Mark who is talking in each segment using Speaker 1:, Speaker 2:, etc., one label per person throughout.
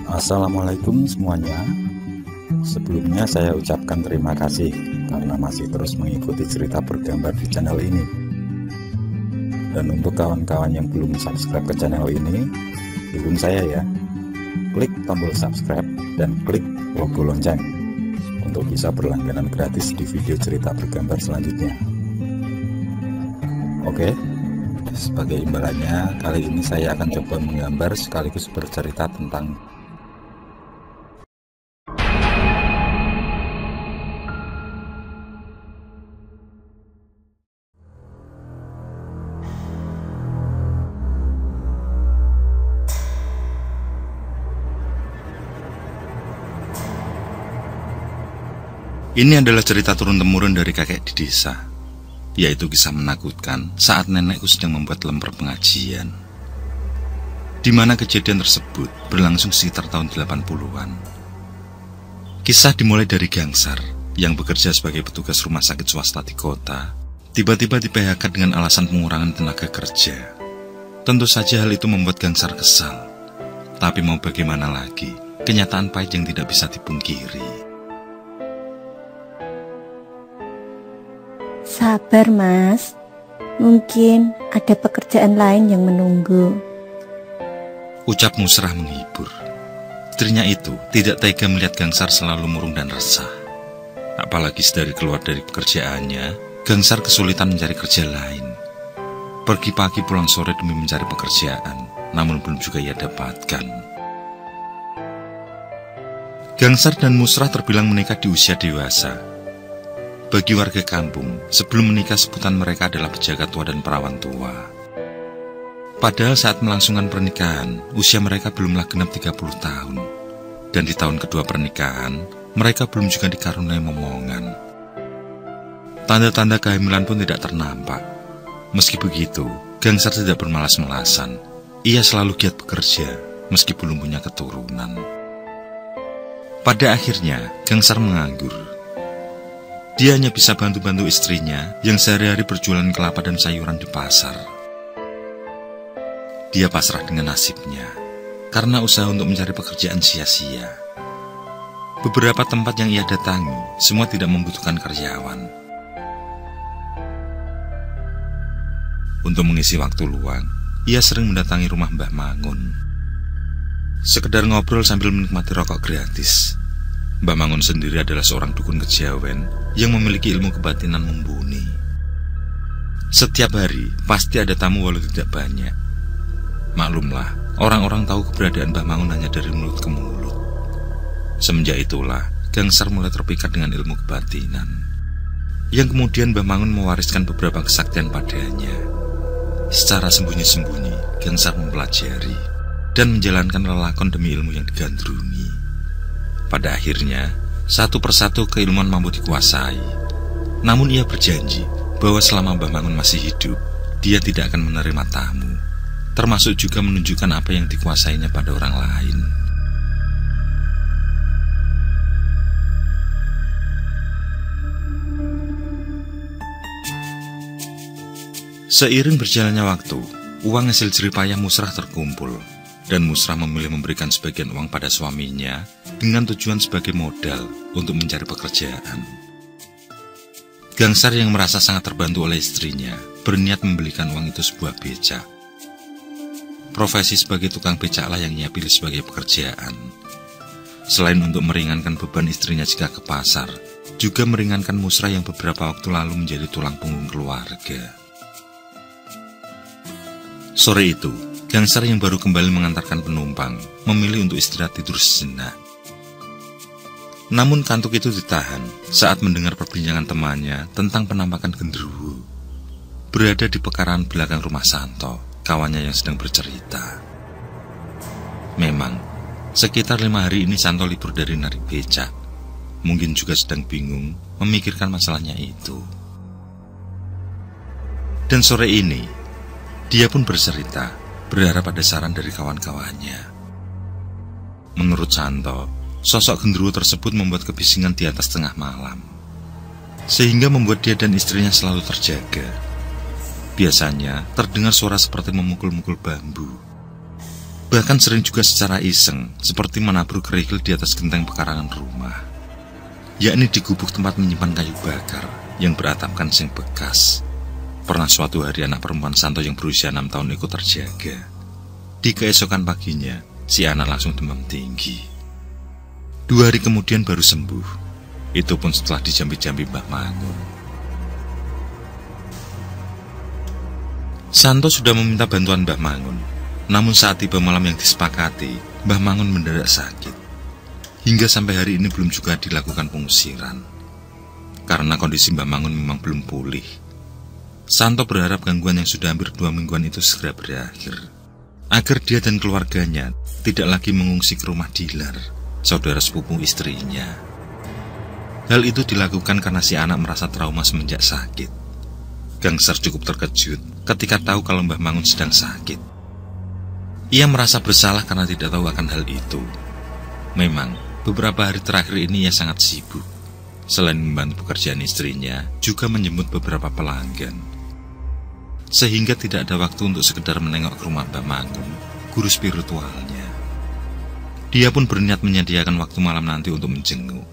Speaker 1: Assalamualaikum semuanya. Sebelumnya saya ucapkan terima kasih karena masih terus mengikuti cerita bergambar di channel ini. Dan untuk kawan-kawan yang belum subscribe ke channel ini, dukung saya ya. Klik tombol subscribe dan klik logo lonceng untuk bisa berlangganan gratis di video cerita bergambar selanjutnya. Oke, sebagai imbalannya kali ini saya akan coba menggambar sekaligus bercerita tentang
Speaker 2: Ini adalah cerita turun-temurun dari kakek di desa, yaitu kisah menakutkan saat nenekku sedang membuat lemper pengajian, di mana kejadian tersebut berlangsung sekitar tahun 80-an. Kisah dimulai dari Gangsar yang bekerja sebagai petugas rumah sakit swasta di kota, tiba-tiba di-PHK dengan alasan pengurangan tenaga kerja. Tentu saja hal itu membuat Gangsar kesal, tapi mau bagaimana lagi, kenyataan pahit yang tidak bisa dipungkiri.
Speaker 3: Sabar mas, mungkin ada pekerjaan lain yang menunggu.
Speaker 2: Ucap Musrah menghibur. Istrinya itu tidak tega melihat Gangsar selalu murung dan resah. Apalagi sedari keluar dari pekerjaannya, Gangsar kesulitan mencari kerja lain. Pergi pagi pulang sore demi mencari pekerjaan, namun belum juga ia dapatkan. Gangsar dan Musrah terbilang menikah di usia dewasa. Bagi warga kampung, sebelum menikah sebutan mereka adalah pejaga tua dan perawan tua. Padahal saat melangsungkan pernikahan, usia mereka belumlah genap 30 tahun. Dan di tahun kedua pernikahan, mereka belum juga dikaruniai momongan. Tanda-tanda kehamilan pun tidak ternampak. Meski begitu, Gangsar tidak bermalas-malasan. Ia selalu giat bekerja, meski belum punya keturunan. Pada akhirnya, Gangsar menganggur. Dia hanya bisa bantu-bantu istrinya yang sehari-hari berjualan kelapa dan sayuran di pasar. Dia pasrah dengan nasibnya, karena usaha untuk mencari pekerjaan sia-sia. Beberapa tempat yang ia datangi, semua tidak membutuhkan karyawan. Untuk mengisi waktu luang, ia sering mendatangi rumah Mbah Mangun. Sekedar ngobrol sambil menikmati rokok gratis. Mbah Mangun sendiri adalah seorang dukun kejawen yang memiliki ilmu kebatinan mumpuni. Setiap hari pasti ada tamu walau tidak banyak. Maklumlah, orang-orang tahu keberadaan Mbah Mangun hanya dari mulut ke mulut. Semenjak itulah, Gangsar mulai terpikat dengan ilmu kebatinan, yang kemudian Mbah Mangun mewariskan beberapa kesaktian padanya. Secara sembunyi-sembunyi, Gangsar mempelajari dan menjalankan lelakon demi ilmu yang digandrungi. Pada akhirnya, satu persatu keilmuan mampu dikuasai. Namun ia berjanji bahwa selama Mbah Mangun masih hidup, dia tidak akan menerima tamu, termasuk juga menunjukkan apa yang dikuasainya pada orang lain. Seiring berjalannya waktu, uang hasil jeripayah Musrah terkumpul, dan Musrah memilih memberikan sebagian uang pada suaminya dengan tujuan sebagai modal untuk mencari pekerjaan. Gangsar yang merasa sangat terbantu oleh istrinya berniat membelikan uang itu sebuah becak. Profesi sebagai tukang becaklah yang ia pilih sebagai pekerjaan. Selain untuk meringankan beban istrinya jika ke pasar, juga meringankan Musrah yang beberapa waktu lalu menjadi tulang punggung keluarga. Sore itu, Gangsar yang baru kembali mengantarkan penumpang memilih untuk istirahat tidur sejenak. Namun kantuk itu ditahan saat mendengar perbincangan temannya tentang penampakan genderuwo berada di pekarangan belakang rumah Santo, kawannya yang sedang bercerita. Memang, sekitar 5 hari ini Santo libur dari narik becak. Mungkin juga sedang bingung memikirkan masalahnya itu. Dan sore ini, dia pun bercerita, berharap ada saran dari kawan-kawannya. Menurut Santo, sosok genderuwo tersebut membuat kebisingan di atas tengah malam, sehingga membuat dia dan istrinya selalu terjaga. Biasanya terdengar suara seperti memukul-mukul bambu. Bahkan sering juga secara iseng, seperti menabruk kerikil di atas genteng pekarangan rumah, yakni di gubuk tempat menyimpan kayu bakar yang beratapkan seng bekas. Pernah suatu hari anak perempuan Santo yang berusia 6 tahun ikut terjaga. Di keesokan paginya, si anak langsung demam tinggi. 2 hari kemudian baru sembuh. Itu pun setelah dijampi-jampi Mbah Mangun. Santo sudah meminta bantuan Mbah Mangun. Namun saat tiba malam yang disepakati, Mbah Mangun mendadak sakit. Hingga sampai hari ini belum juga dilakukan pengusiran. Karena kondisi Mbah Mangun memang belum pulih. Santo berharap gangguan yang sudah hampir 2 mingguan itu segera berakhir, agar dia dan keluarganya tidak lagi mengungsi ke rumah Dilar, saudara sepupu istrinya. Hal itu dilakukan karena si anak merasa trauma semenjak sakit. Gangser cukup terkejut ketika tahu kalau Mbah Mangun sedang sakit. Ia merasa bersalah karena tidak tahu akan hal itu. Memang, beberapa hari terakhir ini ia sangat sibuk. Selain membantu pekerjaan istrinya, juga menjemput beberapa pelanggan. Sehingga tidak ada waktu untuk sekedar menengok ke rumah Mbah Mangun, guru spiritualnya. Dia pun berniat menyediakan waktu malam nanti untuk menjenguk.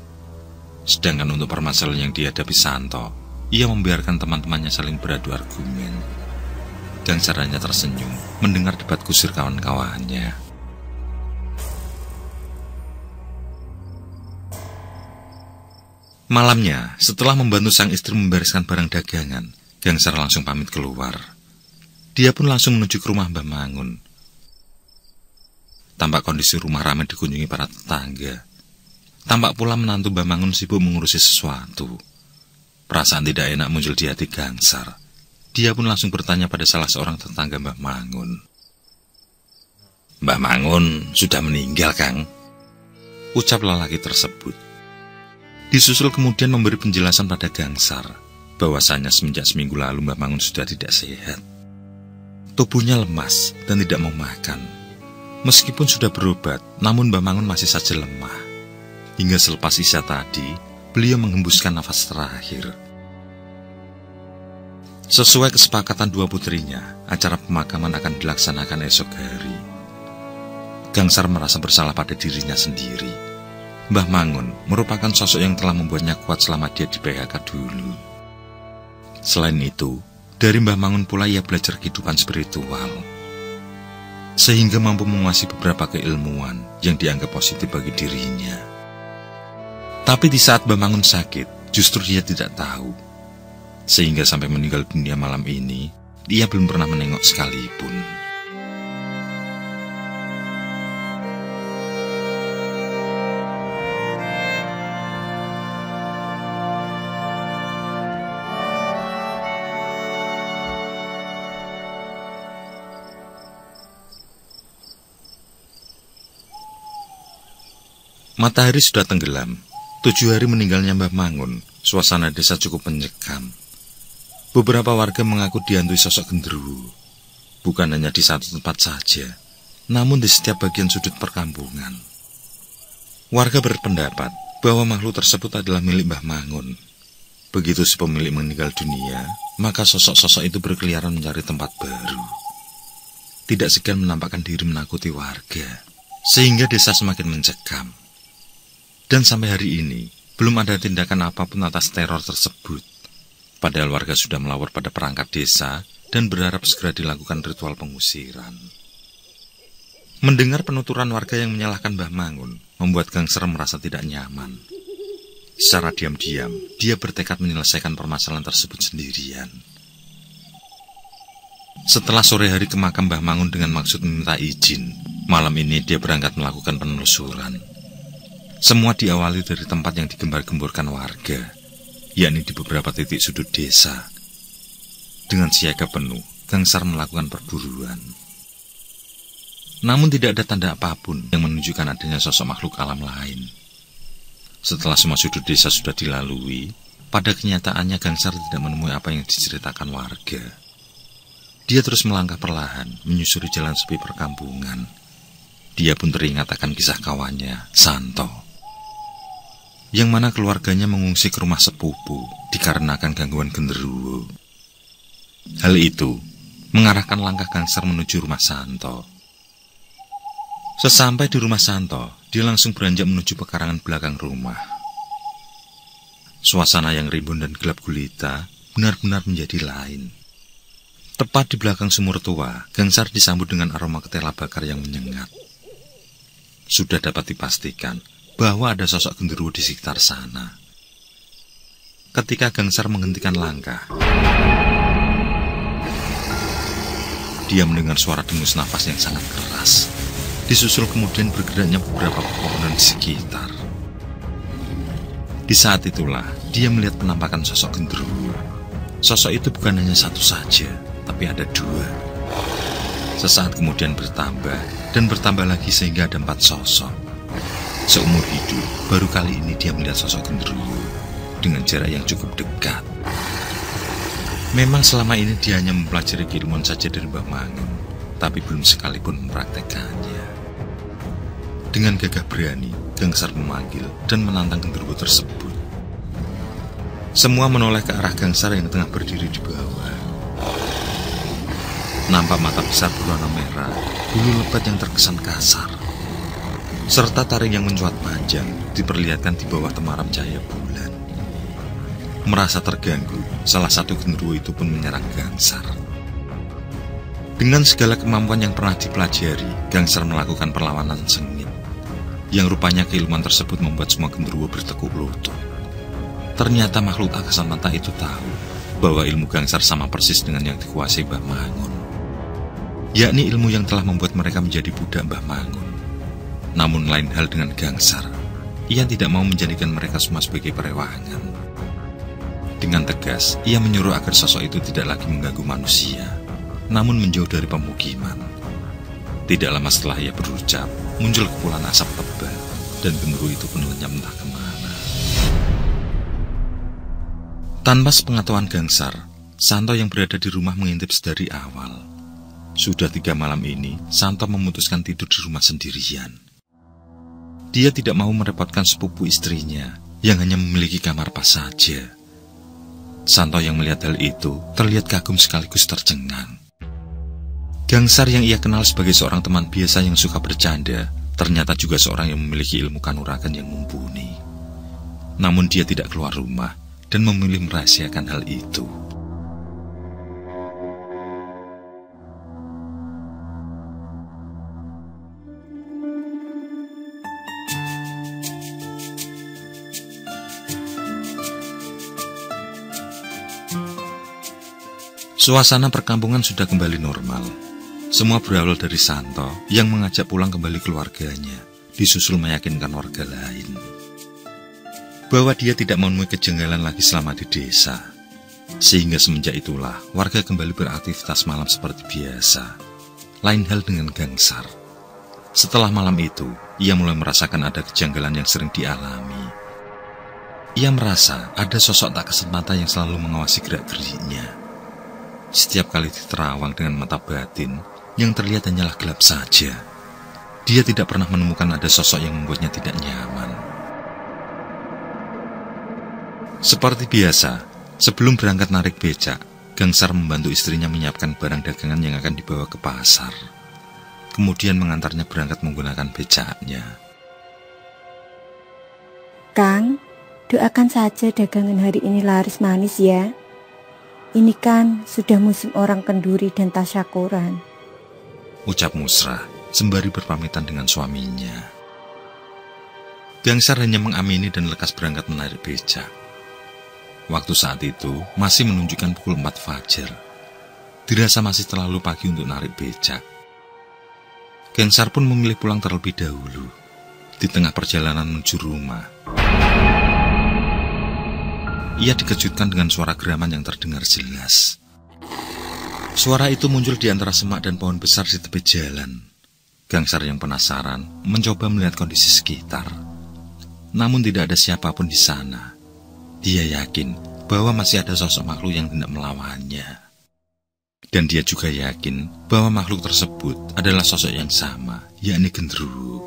Speaker 2: Sedangkan untuk permasalahan yang dihadapi Santo, ia membiarkan teman-temannya saling beradu argumen. Gangser hanya tersenyum mendengar debat kusir kawan-kawannya. Malamnya, setelah membantu sang istri membereskan barang dagangan, Gangser langsung pamit keluar. Dia pun langsung menuju ke rumah Mbah Mangun. Tampak kondisi rumah ramai dikunjungi para tetangga. Tampak pula menantu Mbah Mangun sibuk mengurusi sesuatu. Perasaan tidak enak muncul di hati Gangser. Dia pun langsung bertanya pada salah seorang tetangga Mbah Mangun. "Mbah Mangun sudah meninggal, Kang?" ucap lelaki tersebut. Disusul kemudian memberi penjelasan pada Gangser bahwasanya semenjak seminggu lalu Mbah Mangun sudah tidak sehat. Tubuhnya lemas dan tidak mau makan. Meskipun sudah berobat, namun Mbah Mangun masih saja lemah. Hingga selepas isya tadi, beliau menghembuskan nafas terakhir. Sesuai kesepakatan 2 putrinya, acara pemakaman akan dilaksanakan esok hari. Gangser merasa bersalah pada dirinya sendiri. Mbah Mangun merupakan sosok yang telah membuatnya kuat selama dia di PHK dulu. Selain itu, dari Mbah Mangun pula ia belajar kehidupan spiritual, sehingga mampu menguasai beberapa keilmuan yang dianggap positif bagi dirinya. Tapi di saat Mbah Mangun sakit, justru dia tidak tahu. Sehingga sampai meninggal dunia malam ini, dia belum pernah menengok sekalipun. Matahari sudah tenggelam. 7 hari meninggalnya Mbah Mangun, suasana desa cukup mencekam. Beberapa warga mengaku dihantui sosok genderuwo. Bukan hanya di satu tempat saja, namun di setiap bagian sudut perkampungan. Warga berpendapat bahwa makhluk tersebut adalah milik Mbah Mangun. Begitu si pemilik meninggal dunia, maka sosok-sosok itu berkeliaran mencari tempat baru. Tidak segan menampakkan diri menakuti warga, sehingga desa semakin mencekam. Dan sampai hari ini, belum ada tindakan apapun atas teror tersebut. Padahal warga sudah melapor pada perangkat desa dan berharap segera dilakukan ritual pengusiran. Mendengar penuturan warga yang menyalahkan Mbah Mangun, membuat Gangser merasa tidak nyaman. Secara diam-diam, dia bertekad menyelesaikan permasalahan tersebut sendirian. Setelah sore hari ke makam Mbah Mangun dengan maksud meminta izin, malam ini dia berangkat melakukan penelusuran. Semua diawali dari tempat yang digembar-gemborkan warga, yakni di beberapa titik sudut desa. Dengan siaga penuh, Gangser melakukan perburuan. Namun tidak ada tanda apapun yang menunjukkan adanya sosok makhluk alam lain. Setelah semua sudut desa sudah dilalui, pada kenyataannya Gangser tidak menemui apa yang diceritakan warga. Dia terus melangkah perlahan, menyusuri jalan sepi perkampungan. Dia pun teringat akan kisah kawannya, Santo, yang mana keluarganya mengungsi ke rumah sepupu dikarenakan gangguan genderuwo. Hal itu mengarahkan langkah Gangser menuju rumah Santo. Sesampai di rumah Santo, dia langsung beranjak menuju pekarangan belakang rumah. Suasana yang rimbun dan gelap gulita benar-benar menjadi lain. Tepat di belakang sumur tua, Gangsar disambut dengan aroma ketela bakar yang menyengat. Sudah dapat dipastikan bahwa ada sosok genderuwo di sekitar sana. Ketika Gangsar menghentikan langkah, dia mendengar suara dengus nafas yang sangat keras. Disusul kemudian bergeraknya beberapa pepohonan di sekitar. Di saat itulah dia melihat penampakan sosok genderuwo. Sosok itu bukan hanya satu saja, tapi ada dua. Sesaat kemudian bertambah dan bertambah lagi sehingga ada 4 sosok. Seumur hidup, baru kali ini dia melihat sosok genderuwo dengan jarak yang cukup dekat. Memang selama ini dia hanya mempelajari keilmuan saja dari Mbah Mangun, tapi belum sekalipun mempraktekannya. Dengan gagah berani, Gangsar memanggil dan menantang genderuwo tersebut. Semua menoleh ke arah Gangsar yang tengah berdiri di bawah. Nampak mata besar berwarna merah, bulu lebat yang terkesan kasar, serta taring yang mencuat panjang diperlihatkan di bawah temaram cahaya bulan. Merasa terganggu, salah satu genderuwo itu pun menyerang Gangsar. Dengan segala kemampuan yang pernah dipelajari, Gangsar melakukan perlawanan sengit. Yang rupanya keilmuan tersebut membuat semua genderuwo bertekuk lutut. Ternyata makhluk aksa mata itu tahu bahwa ilmu Gangsar sama persis dengan yang dikuasai Mbah Mangun, yakni ilmu yang telah membuat mereka menjadi budak Mbah Mangun. Namun lain hal dengan Gangsar, ia tidak mau menjadikan mereka semua sebagai perewangan. Dengan tegas, ia menyuruh agar sosok itu tidak lagi mengganggu manusia, namun menjauh dari pemukiman. Tidak lama setelah ia berucap, muncul kepulan asap tebal, dan genderuwo itu pun lenyap entah kemana. Tanpa sepengetahuan Gangsar, Santo yang berada di rumah mengintip sedari awal. Sudah 3 malam ini, Santo memutuskan tidur di rumah sendirian. Dia tidak mau merepotkan sepupu istrinya, yang hanya memiliki kamar pas saja. Santo yang melihat hal itu, terlihat kagum sekaligus tercengang. Gangsar yang ia kenal sebagai seorang teman biasa yang suka bercanda, ternyata juga seorang yang memiliki ilmu kanuragan yang mumpuni. Namun dia tidak keluar rumah dan memilih merahasiakan hal itu. Suasana perkampungan sudah kembali normal. Semua berawal dari Santo yang mengajak pulang kembali keluarganya, disusul meyakinkan warga lain bahwa dia tidak menemui kejanggalan lagi selama di desa. Sehingga semenjak itulah warga kembali beraktivitas malam seperti biasa. Lain hal dengan Gangsar. Setelah malam itu, ia mulai merasakan ada kejanggalan yang sering dialami. Ia merasa ada sosok tak kasat mata yang selalu mengawasi gerak-geriknya. Setiap kali diterawang dengan mata batin, yang terlihat hanyalah gelap saja. Dia tidak pernah menemukan ada sosok yang membuatnya tidak nyaman. Seperti biasa, sebelum berangkat narik becak, Gangsar membantu istrinya menyiapkan barang dagangan yang akan dibawa ke pasar. Kemudian mengantarnya berangkat menggunakan becaknya.
Speaker 3: Kang, doakan saja dagangan hari ini laris manis ya. Ini kan sudah musim orang kenduri dan tasyakuran,
Speaker 2: ucap Musrah sembari berpamitan dengan suaminya. Gangsar hanya mengamini dan lekas berangkat menarik becak. Waktu saat itu masih menunjukkan pukul 4 fajar. Dirasa masih terlalu pagi untuk narik becak. Gangsar pun memilih pulang terlebih dahulu. Di tengah perjalanan menuju rumah, ia dikejutkan dengan suara geraman yang terdengar jelas. Suara itu muncul di antara semak dan pohon besar di tepi jalan. Gangsar yang penasaran mencoba melihat kondisi sekitar. Namun tidak ada siapapun di sana. Dia yakin bahwa masih ada sosok makhluk yang hendak melawannya. Dan dia juga yakin bahwa makhluk tersebut adalah sosok yang sama, yakni genderuwo.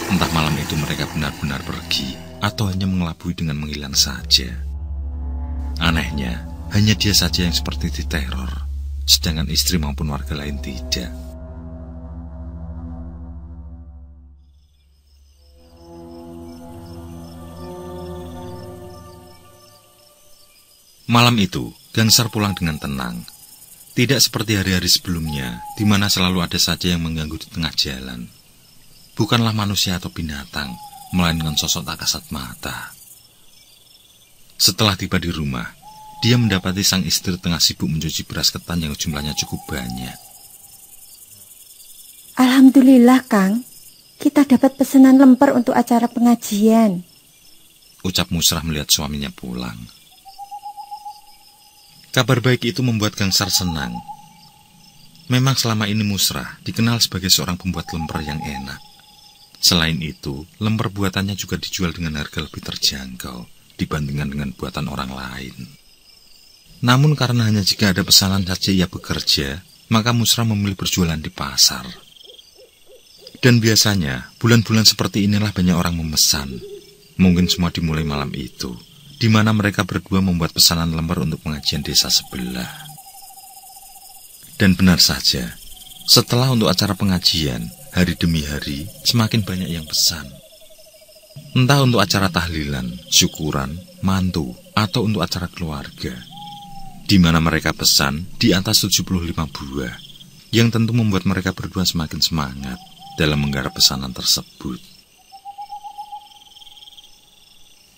Speaker 2: Entah malam itu mereka benar-benar pergi atau hanya mengelabui dengan menghilang saja. Anehnya, hanya dia saja yang seperti diteror, sedangkan istri maupun warga lain tidak. Malam itu, Gangsar pulang dengan tenang. Tidak seperti hari-hari sebelumnya, di mana selalu ada saja yang mengganggu di tengah jalan. Bukanlah manusia atau binatang, melainkan sosok tak kasat mata. Setelah tiba di rumah, dia mendapati sang istri tengah sibuk mencuci beras ketan yang jumlahnya cukup banyak.
Speaker 3: Alhamdulillah, Kang. Kita dapat pesanan lemper untuk acara pengajian,
Speaker 2: ucap Musrah melihat suaminya pulang. Kabar baik itu membuat Gangsar senang. Memang selama ini Musrah dikenal sebagai seorang pembuat lemper yang enak. Selain itu, lemper buatannya juga dijual dengan harga lebih terjangkau dibandingkan dengan buatan orang lain. Namun karena hanya jika ada pesanan saja ia bekerja, maka Musrah memilih berjualan di pasar. Dan biasanya, bulan-bulan seperti inilah banyak orang memesan. Mungkin semua dimulai malam itu, di mana mereka berdua membuat pesanan lemper untuk pengajian desa sebelah. Dan benar saja, setelah untuk acara pengajian, hari demi hari, semakin banyak yang pesan. Entah untuk acara tahlilan, syukuran, mantu, atau untuk acara keluarga, di mana mereka pesan di atas 75 buah, yang tentu membuat mereka berdua semakin semangat dalam menggarap pesanan tersebut.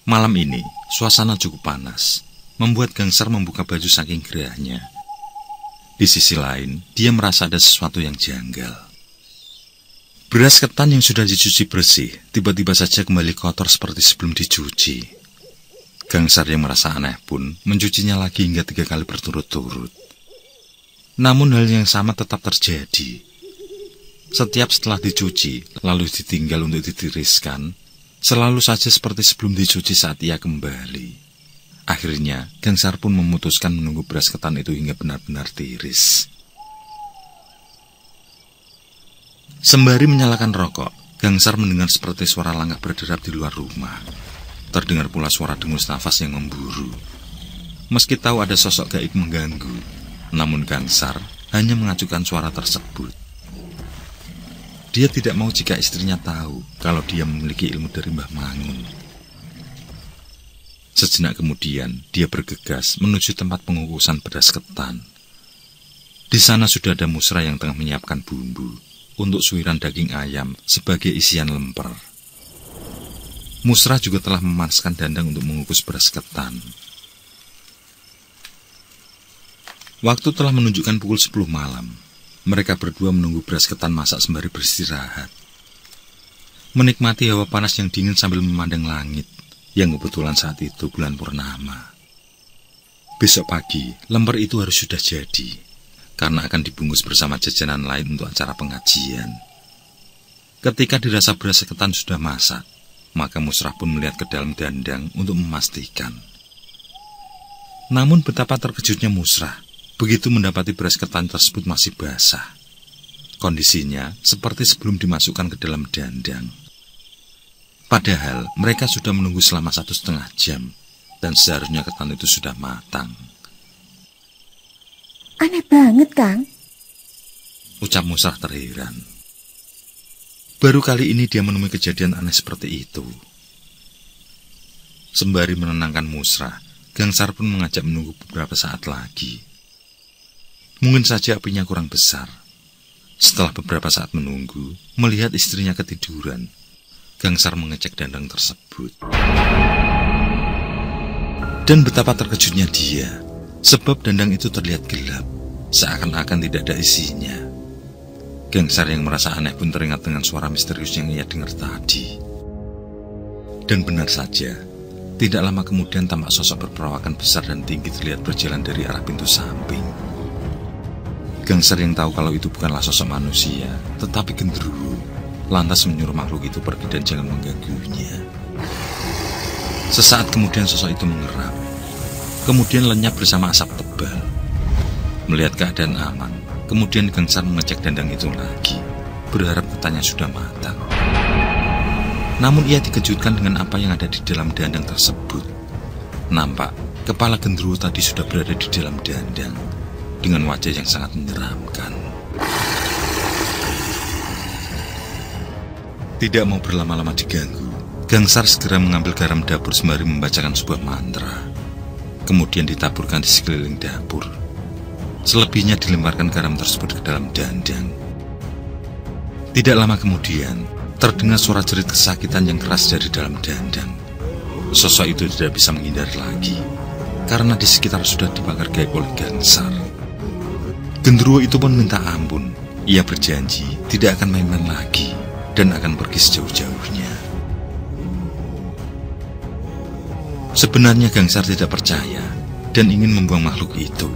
Speaker 2: Malam ini, suasana cukup panas, membuat Gangsar membuka baju saking gerahnya. Di sisi lain, dia merasa ada sesuatu yang janggal. Beras ketan yang sudah dicuci bersih, tiba-tiba saja kembali kotor seperti sebelum dicuci. Gangsar yang merasa aneh pun, mencucinya lagi hingga 3 kali berturut-turut. Namun hal yang sama tetap terjadi. Setiap setelah dicuci, lalu ditinggal untuk ditiriskan, selalu saja seperti sebelum dicuci saat ia kembali. Akhirnya, Gangsar pun memutuskan menunggu beras ketan itu hingga benar-benar tiris. Sembari menyalakan rokok, Gangsar mendengar seperti suara langkah berderap di luar rumah. Terdengar pula suara dengus nafas yang memburu. Meski tahu ada sosok gaib mengganggu, namun Gangsar hanya mengajukan suara tersebut. Dia tidak mau jika istrinya tahu kalau dia memiliki ilmu dari Mbah Mangun. Sejenak kemudian, dia bergegas menuju tempat pengukusan beras ketan. Di sana sudah ada Musrah yang tengah menyiapkan bumbu untuk suiran daging ayam sebagai isian lemper. Musrah juga telah memanaskan dandang untuk mengukus beras ketan. Waktu telah menunjukkan pukul 10 malam. Mereka berdua menunggu beras ketan masak sembari beristirahat. Menikmati hawa panas yang dingin sambil memandang langit, yang kebetulan saat itu bulan purnama. Besok pagi, lemper itu harus sudah jadi, karena akan dibungkus bersama jajanan lain untuk acara pengajian. Ketika dirasa beras ketan sudah masak, maka Musrah pun melihat ke dalam dandang untuk memastikan. Namun betapa terkejutnya Musrah begitu mendapati beras ketan tersebut masih basah. Kondisinya seperti sebelum dimasukkan ke dalam dandang. Padahal mereka sudah menunggu selama 1,5 jam, dan seharusnya ketan itu sudah matang.
Speaker 3: Aneh banget, Kang,
Speaker 2: ucap Musrah terheran. Baru kali ini dia menemui kejadian aneh seperti itu. Sembari menenangkan Musrah, Gangsar pun mengajak menunggu beberapa saat lagi. Mungkin saja apinya kurang besar. Setelah beberapa saat menunggu, melihat istrinya ketiduran, Gangsar mengecek dandang tersebut. Dan betapa terkejutnya dia, sebab dandang itu terlihat gelap, seakan-akan tidak ada isinya. Gangsar yang merasa aneh pun teringat dengan suara misterius yang ia dengar tadi. Dan benar saja, tidak lama kemudian tampak sosok berperawakan besar dan tinggi terlihat berjalan dari arah pintu samping. Gangsar yang tahu kalau itu bukanlah sosok manusia, tetapi genderuwo, lantas menyuruh makhluk itu pergi dan jangan mengganggunya. Sesaat kemudian sosok itu mengeram, kemudian lenyap bersama asap tebal. Melihat keadaan aman, kemudian Gangsar mengecek dandang itu lagi, berharap ketannya sudah matang. Namun ia dikejutkan dengan apa yang ada di dalam dandang tersebut. Nampak kepala genderuwo tadi sudah berada di dalam dandang, dengan wajah yang sangat menyeramkan. Tidak mau berlama-lama diganggu, Gangsar segera mengambil garam dapur sembari membacakan sebuah mantra. kemudian ditaburkan di sekeliling dapur. Selebihnya dilemparkan garam tersebut ke dalam dandang. Tidak lama kemudian, terdengar suara jerit kesakitan yang keras dari dalam dandang. Sosok itu tidak bisa menghindar lagi, karena di sekitar sudah dibakar gaib oleh gangsar. Genderuwo itu pun minta ampun. Ia berjanji tidak akan main-main lagi dan akan pergi sejauh-jauhnya. Sebenarnya gangsar tidak percaya dan ingin membuang makhluk itu.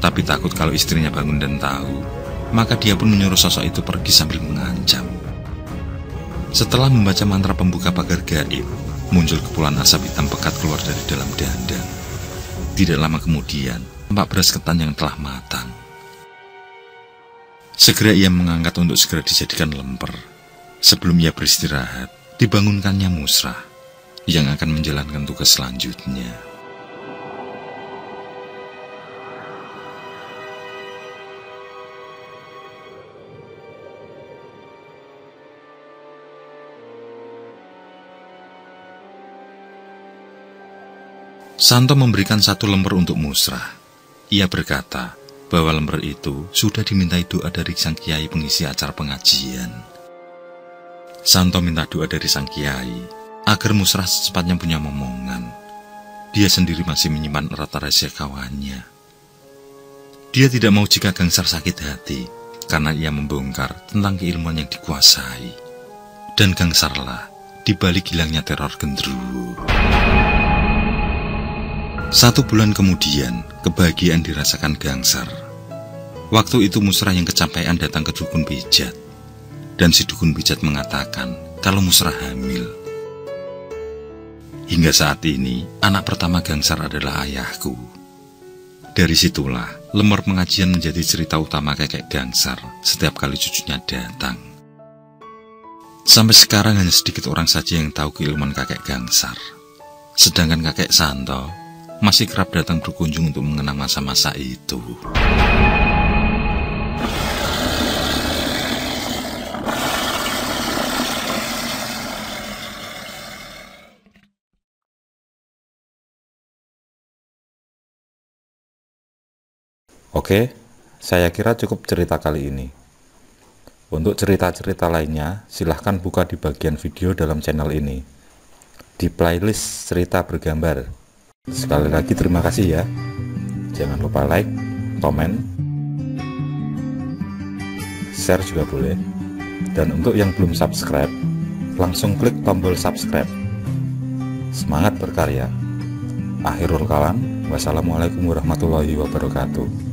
Speaker 2: Tapi takut kalau istrinya bangun dan tahu, maka dia pun menyuruh sosok itu pergi sambil mengancam. Setelah membaca mantra pembuka pagar gaib, muncul kepulan asap hitam pekat keluar dari dalam dandang. Tidak lama kemudian, tampak beras ketan yang telah matang. Segera ia mengangkat untuk segera dijadikan lemper. Sebelum ia beristirahat, dibangunkannya Musrah yang akan menjalankan tugas selanjutnya. Santo memberikan satu lemper untuk Musrah. Ia berkata bahwa lemper itu sudah dimintai doa dari sang kiai pengisi acara pengajian. Santo minta doa dari sang kiai agar Musrah secepatnya punya momongan. Dia sendiri masih menyimpan erat rahasia kawannya. Dia tidak mau jika gangsar sakit hati karena ia membongkar tentang keilmuan yang dikuasai. Dan gangsarlah dibalik hilangnya teror genderuwo. 1 bulan kemudian, kebahagiaan dirasakan gangsar. Waktu itu Musrah yang kecapean datang ke dukun pijat. Dan si dukun pijat mengatakan kalau Musrah hamil. Hingga saat ini, anak pertama gangsar adalah ayahku. Dari situlah, lembar pengajian menjadi cerita utama kakek gangsar setiap kali cucunya datang. Sampai sekarang hanya sedikit orang saja yang tahu keilmuan kakek gangsar. Sedangkan kakek Santo masih kerap datang berkunjung untuk mengenang masa-masa itu.
Speaker 1: Oke, saya kira cukup cerita kali ini. Untuk cerita-cerita lainnya, silahkan buka di bagian video dalam channel ini, di playlist cerita bergambar. Sekali lagi terima kasih ya. Jangan lupa like, komen, share juga boleh. Dan untuk yang belum subscribe, langsung klik tombol subscribe. Semangat berkarya. Akhirul kalam. Wassalamualaikum warahmatullahi wabarakatuh.